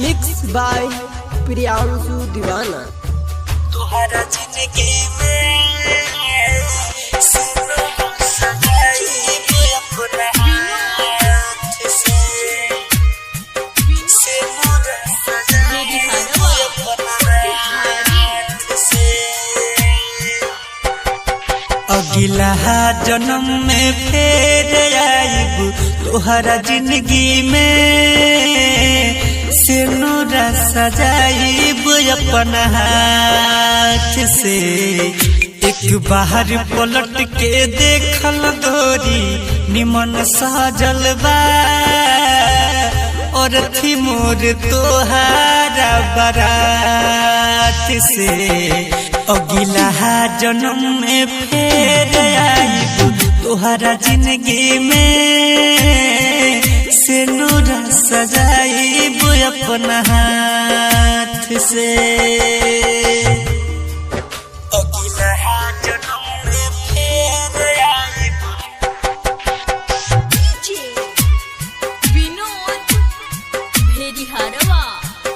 Mix by Priyanshu दीवाना। तुहरा जिंदगी में अगला जन्म में फेर आइब तोहरा जिंदगी में सिनुरा सजाइब अपन हाथ से। एक बाहर पलट के देखल गोरी निमन सजल बा और थी मोर तोहारा बारात से। अगला जन्म में फेर आइब तोहरा जिंदगी में सिनुरा सजाइब अपन हाथ से। अगला जन्म में फेर आइब विनोद भेड़िहारवा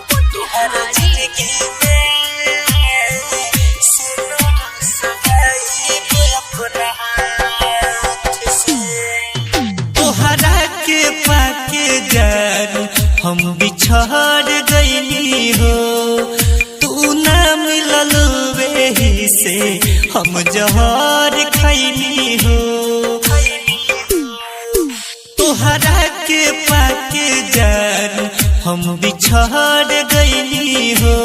तोहरा जिंदगी हम बिछड़ गईनी हो, तू ना मिलल वेही से हम जहर खैनी हो। तोहरा के पाके जान हम बिछड़ गईनी हो,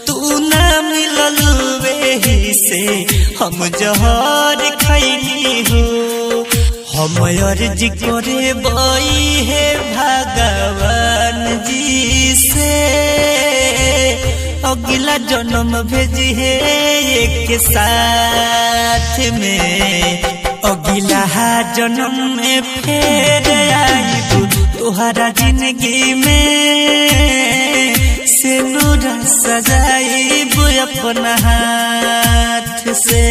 तू ना मिलल वेही से हम जहर खैनी हो। हम अर्ज करे बई है भगवान जी से अगला जन्म भेजी है एक साथ में। अगला जन्म में फेर आइब तोहरा जिंदगी में सिनुरा सजाइब अपन हाथ से।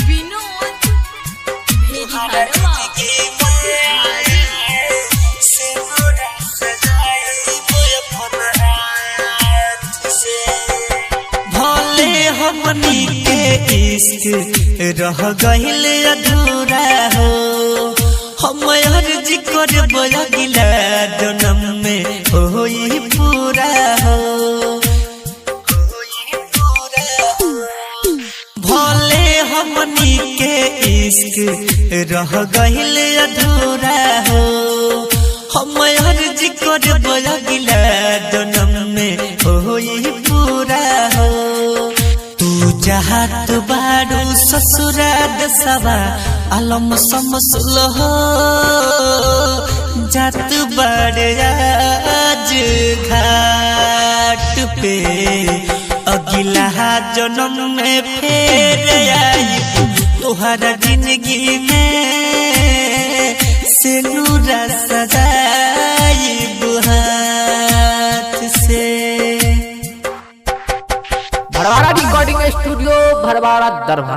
विनोद भेड़िहारवा भले हमनी के इश्क रह गइल अधूरा हो, हम अर्ज करब अगला जन्म में होई पूरा हो। भले हमनी के इश्क रह गइल अधूरा हो, हम अर्ज करब अगला जन्म में होई पूरा हो। तू चाहत बारू ससुराल सवा आलम समसुल हो, जात बाड़े आज घाट पे। अगला जन्म में फेर आइब तोहरा जिंदगी में सिनुरा सजाइब हाथ से। Bharwara recording studio, Bharwara, Darbhanga.